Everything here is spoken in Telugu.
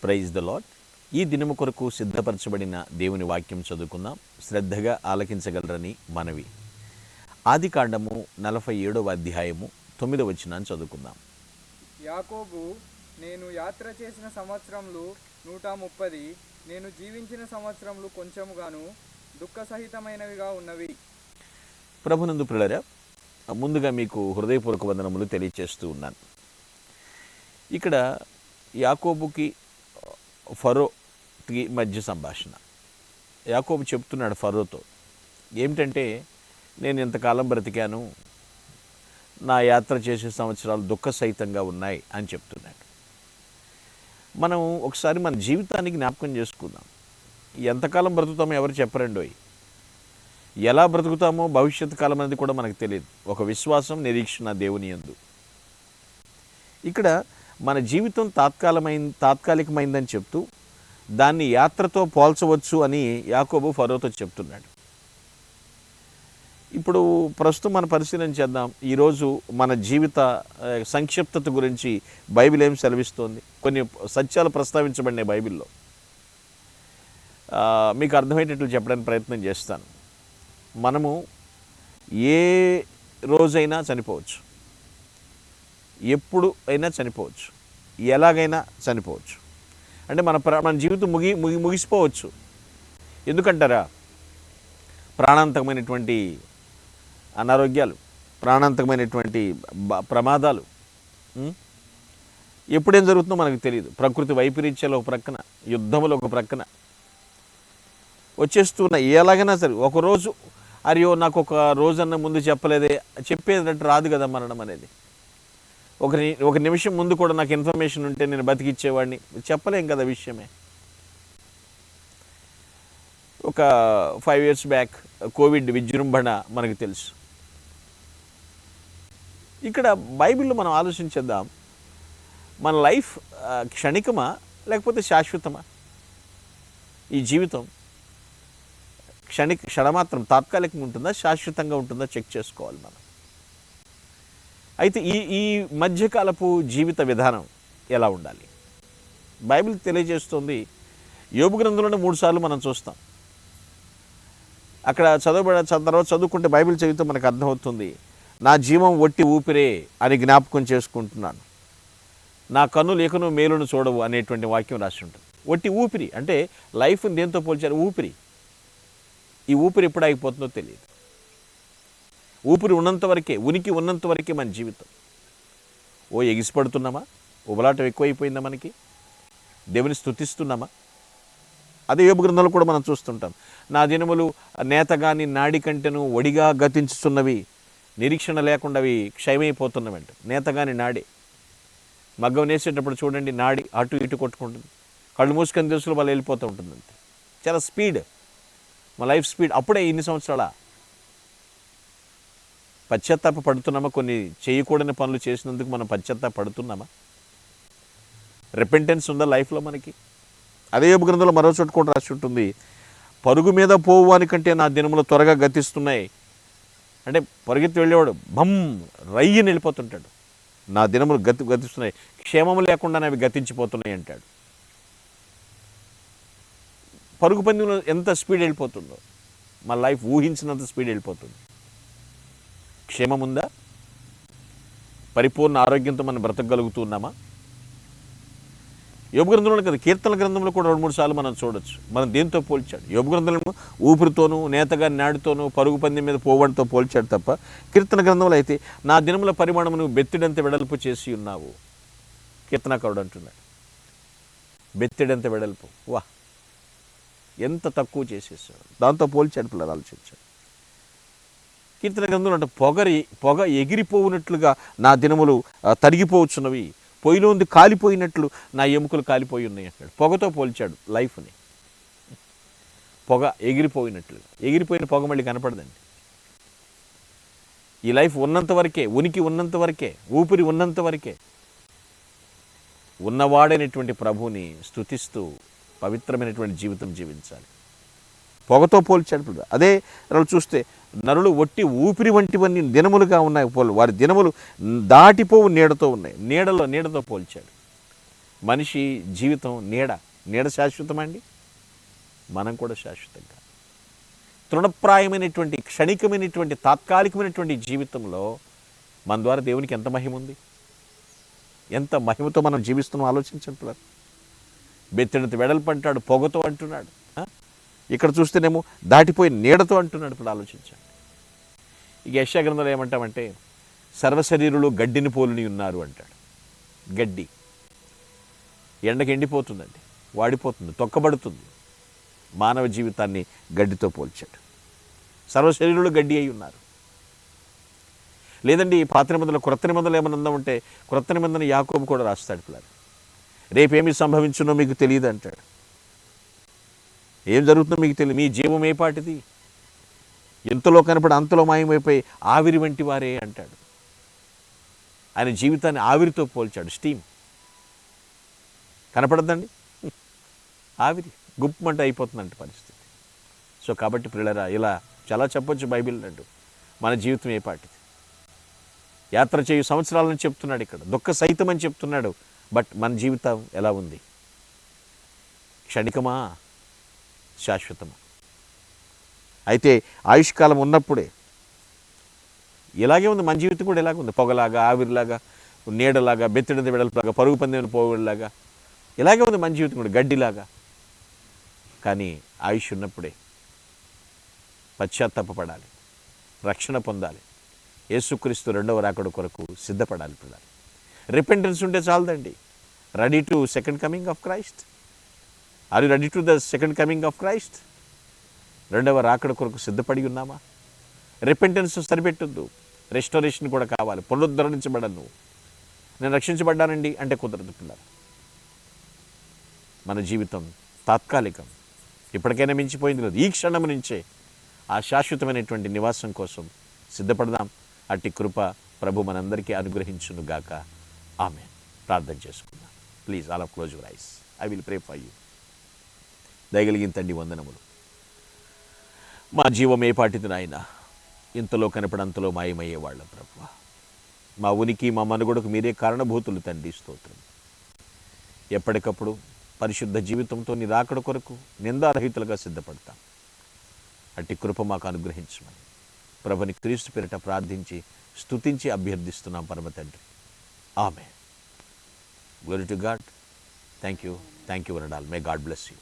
Praise the lord. ఈ దినము కొరకు సిద్ధపరచబడిన దేవుని వాక్యం చదువుకుందాం. శ్రద్ధగా ఆలకించగలరని మనవి. ఆదికాండము 47వ అధ్యాయము 9వ వచనాన్ని చదువుకుందాం. యాకోబు, నేను యాత్ర చేసిన సంవత్సరములు 130, నేను జీవించిన సంవత్సరములు కొంచెముగాను దుఃఖసహితమైనవిగా ఉన్నవి. ప్రభునందు ప్రియులారా, ముందుగా మీకు హృదయపూర్వక వందనములు తెలియచేస్తూ ఉన్నాను. ఇక్కడ యాకోబుకి ఫరోకి మధ్య సంభాషణ. యాకోబు చెప్తున్నాడు ఫరోతో, ఏమిటంటే నేను ఇంతకాలం బ్రతికాను, నా యాత్ర చేసే సంవత్సరాలు దుఃఖసహితంగా ఉన్నాయి అని చెప్తున్నాడు. మనం ఒకసారి మన జీవితానికి జ్ఞాపకం చేసుకుందాం. ఎంతకాలం బ్రతుకుతామో ఎవరు చెప్పరండోయ్. ఎలా బ్రతుకుతామో భవిష్యత్ కాలం అనేది కూడా మనకు తెలియదు. ఒక విశ్వాసం, నిరీక్షణ దేవుని యందు. ఇక్కడ మన జీవితం తాత్కాలికమైందని చెప్తూ దాన్ని యాత్రతో పోల్చవచ్చు అని యాకోబు ఫరోతో చెప్తున్నాడు. ఇప్పుడు ప్రస్తుతం మన పరిశీలన చేద్దాం. ఈరోజు మన జీవిత సంక్షిప్తత గురించి బైబిల్ ఏం సెలవిస్తోంది? కొన్ని సత్యాలు ప్రస్తావించబడినాయి బైబిల్లో. మీకు అర్థమయ్యేటట్లు చెప్పడానికి ప్రయత్నం చేస్తాను. మనము ఏ రోజైనా చనిపోవచ్చు, ఎప్పుడు అయినా చనిపోవచ్చు, ఎలాగైనా చనిపోవచ్చు. అంటే మన జీవితం ముగిసిపోవచ్చు. ఎందుకంటారా? ప్రాణాంతకమైనటువంటి అనారోగ్యాలు, ప్రాణాంతకమైనటువంటి ప్రమాదాలు, ఎప్పుడేం జరుగుతుందో మనకు తెలియదు. ప్రకృతి వైపరీత్యాలు ఒక ప్రక్కన, యుద్ధములు ఒక ప్రక్కన వచ్చేస్తున్న. ఎలాగైనా సరే ఒకరోజు, అయ్యో నాకు ఒక రోజన్న ముందు చెప్పలేదే, చెప్పేటట్టు రాదు కదా మరణం అనేది. ఒక నిమిషం ముందు కూడా నాకు ఇన్ఫర్మేషన్ ఉంటే నేను బతికిచ్చేవాడిని, చెప్పలేం కదా విషయమే. ఒక 5 years బ్యాక్ కోవిడ్ విజృంభణ మనకు తెలుసు. ఇక్కడ బైబిల్లో మనం ఆలోచించేద్దాం, మన లైఫ్ క్షణికమా లేకపోతే శాశ్వతమా? ఈ జీవితం క్షణమాత్రం తాత్కాలికంగా ఉంటుందా, శాశ్వతంగా ఉంటుందా చెక్ చేసుకోవాలి మనం. అయితే ఈ మధ్యకాలపు జీవిత విధానం ఎలా ఉండాలి? బైబిల్ తెలియజేస్తుంది. యోబు గ్రంథంలోనే 3 సార్లు మనం చూస్తాం. అక్కడ తర్వాత చదువుకుంటే బైబిల్ చదివితే మనకు అర్థమవుతుంది. నా జీవం ఒట్టి ఊపిరే అని జ్ఞాపకం చేసుకుంటున్నాను, నా కన్నులు ఏకను మేలును చూడవు అనేటువంటి వాక్యం రాసి ఉంటుంది. ఒట్టి ఊపిరి అంటే లైఫ్ని దేంతో పోల్చారు? ఊపిరి. ఈ ఊపిరి ఎప్పుడు ఆగిపోతుందో తెలియదు. ఊపిరి ఉన్నంత వరకే, ఉనికి ఉన్నంత వరకే మన జీవితం. ఎగిసిపడుతున్నామా? ఉబలాటం ఎక్కువైపోయిందా మనకి? దేవుని స్తుతిస్తున్నామా? అదే యోబు గ్రంథంలో కూడా మనం చూస్తుంటాం. నా దినములు నేతగాని నాడి కంటెను ఒడిగా గతించుతున్నవి, నిరీక్షణ లేకుండా అవి క్షయమైపోతున్నవంట. నేతగాని నాడే. మగ్గం నేసేటప్పుడు చూడండి, నాడి అటు ఇటు కొట్టుకుంటుంది. కళ్ళు మూసుకొని తెలుసులో వాళ్ళు వెళ్ళిపోతూ ఉంటుంది. అంతే. చాలా స్పీడ్ మా లైఫ్ స్పీడ్. అప్పుడే ఇన్ని సంవత్సరాల పశ్చాత్తాప పడుతున్నామా? కొన్ని చేయకూడని పనులు చేసినందుకు మనం పశ్చాత్తాప పడుతున్నామా? రిపెంటెన్స్ ఉందా లైఫ్లో మనకి? అదే యోబు గ్రంథంలో మరో చోట కూడా రాసి ఉంటుంది, పరుగు మీద పోవానికంటే నా దినములు త్వరగా గతిస్తున్నాయి. అంటే పరుగెత్తి వెళ్ళేవాడు భమ్ రయ్యని వెళ్ళిపోతుంటాడు. నా దినములు గతిస్తున్నాయి, క్షేమము లేకుండానే అవి గతించిపోతున్నాయి అంటాడు. పరుగు పందెంలో ఎంత స్పీడ్ వెళ్ళిపోతుందో మన లైఫ్ ఊహించినంత స్పీడ్ వెళ్ళిపోతుంది. క్షేమం ఉందా? పరిపూర్ణ ఆరోగ్యంతో మనం బ్రతకగలుగుతున్నామా? యోబు గ్రంథంలో కదా, కీర్తన గ్రంథంలో కూడా 2-3 సార్లు మనం చూడొచ్చు. మనం దేంతో పోల్చాడు? యోబు గ్రంథంలో ఊపిరితోనూ, నేతగా నాడితోనూ, పరుగు పందెం మీద పోవడంతో పోల్చాడు తప్ప, కీర్తన గ్రంథంలో అయితే నా దినముల పరిమాణమును బెత్తిడంత వెడల్పు చేసి ఉన్నావు. కీర్తనకారుడు అంటున్నాడు, బెత్తిడంత వెడల్పు. వా, ఎంత తక్కువ చేసేసాడు. దాంతో పోల్చాడు. పిల్లలు ఆలోచించాడు. కీర్తన గ్రంథంలో అంటే పొగ ఎగిరిపోవునట్లుగా నా దినములు తరిగిపోవచ్చున్నవి, పొయ్యిలోంది కాలిపోయినట్లు నా ఎముకలు కాలిపోయి ఉన్నాయి అంటాడు. పొగతో పోల్చాడు లైఫ్ని. పొగ ఎగిరిపోయినట్లు. ఎగిరిపోయిన పొగ మళ్ళీ కనపడదండి. ఈ లైఫ్ ఉన్నంత వరకే, ఉనికి ఉన్నంత వరకే, ఊపిరి ఉన్నంత వరకే ఉన్నవాడైనటువంటి ప్రభువుని స్తుతిస్తూ పవిత్రమైనటువంటి జీవితం జీవించాలి. పొగతో పోల్చాడు ఇప్పుడు. అదే వాళ్ళు చూస్తే నరులు ఒట్టి ఊపిరి వంటివన్నీ దినములుగా ఉన్నాయి, వారి దినములు దాటిపోవు నీడతో ఉన్నాయి. నీడతో పోల్చాడు. మనిషి జీవితం నీడ శాశ్వతమా అండి? మనం కూడా శాశ్వతంగా తృణప్రాయమైనటువంటి క్షణికమైనటువంటి తాత్కాలికమైనటువంటి జీవితంలో మన ద్వారా దేవునికి ఎంత మహిమ ఉంది, ఎంత మహిమతో మనం జీవిస్తున్నాం ఆలోచించండి పిల్లలు. బెత్తెడంత వెడల్పు అంటాడు, పొగతో అంటున్నాడు. ఇక్కడ చూస్తేనేమో దాటిపోయి నీడతో అంటున్నాడు. ఇప్పుడు ఆలోచించండి. ఇక యెషయా గ్రంథంలో ఏమంటామంటే సర్వశరీరులు గడ్డిని పోలుని ఉన్నారు అంటాడు. గడ్డి ఎండకి ఎండిపోతుందండి, వాడిపోతుంది, తొక్కబడుతుంది. మానవ జీవితాన్ని గడ్డితో పోల్చాడు. సర్వశరీరులు గడ్డి అయి ఉన్నారు. లేదండి పాత నిబంధనలు క్రొత్త నిబంధనలు ఏమైనా ఉందామంటే క్రొత్త నిబంధన యాకోబు కూడా రాస్తాడు పిల్లలు. రేపేమి సంభవించునో మీకు తెలియదు అంటాడు. ఏం జరుగుతుందో మీకు తెలియదు. మీ జీవం ఏ పాటిది? ఎంతలో కనపడి అంతలో మాయమైపోయి ఆవిరి వంటి వారే అంటాడు. ఆయన జీవితాన్ని ఆవిరితో పోల్చాడు. స్టీమ్ కనపడద్దండి, ఆవిరి గుప్పమంట అయిపోతుందంట పరిస్థితి. సో కాబట్టి పిల్లరా ఇలా చాలా చెప్పొచ్చు బైబిల్ అంటూ. మన జీవితం ఏ పాటిది? యాత్ర చేయు సంవత్సరాలని చెప్తున్నాడు ఇక్కడ, దుఃఖ సహితం అని చెప్తున్నాడు. బట్ మన జీవితం ఎలా ఉంది? క్షణికమా, శాశ్వతమా? అయితే ఆయుష్కాలం ఉన్నప్పుడే ఇలాగే ఉంది మన జీవితం కూడా. ఇలాగే ఉంది, పొగలాగా, ఆవిరిలాగా, నీడలాగా, బెత్తెడంత వెడల్పులాగా, పరుగు పందెం పోగులాగా ఇలాగే ఉంది మన జీవితం కూడా, గడ్డిలాగా. కానీ ఆయుష్ ఉన్నప్పుడే పశ్చాత్తాపపడాలి, రక్షణ పొందాలి, యేసుక్రీస్తు రెండవ రాకడ కొరకు సిద్ధపడాలి పిల్లలు. రిపెంటెన్స్ ఉంటే చాలదండి. Ready to second coming of Christ. Are you ready to the second coming of Christ? రెండవ రాకడ కొరకు సిద్ధపడి ఉన్నామా? రిపెంటెన్స్ సరిపెట్టొద్దు, రెస్టోరేషన్ కూడా కావాలి. పునరుద్ధరించబడను నువ్వు. నేను రక్షించబడ్డానండి అంటే కుదరదు పిల్లలు. మన జీవితం తాత్కాలికం, ఇప్పటికైనా మించిపోయింది లేదు. ఈ క్షణం నుంచే ఆ శాశ్వతమైనటువంటి నివాసం కోసం సిద్ధపడదాం. అట్టి కృప ప్రభు మనందరికీ అనుగ్రహించునుగాక. ఆమేన్. ప్రార్థన చేసుకుందాం. Please all of close your eyes. I will pray for you. దయగలిగిన తండ్రి వందనములు. మా జీవం ఏ పాటిది నాయన? ఇంతలో కనపడంతలో మాయమయ్యేవాళ్ళం ప్రభు. మా ఉనికి, మా మనుగడకు మీరే కారణభూతులు తండ్రి. స్తోత్రం. ఎప్పటికప్పుడు పరిశుద్ధ జీవితంతో నీ రాకడ కొరకు నిందారహితులుగా సిద్ధపడతాం. అట్టి కృప మాకు అనుగ్రహించమని ప్రభుని క్రీస్తు పేరిట ప్రార్థించి స్తుతించి అభ్యర్థిస్తున్నాం పరమ తండ్రి. ఆమేన్. Glory to God. Thank you వరడాల్. May God bless you.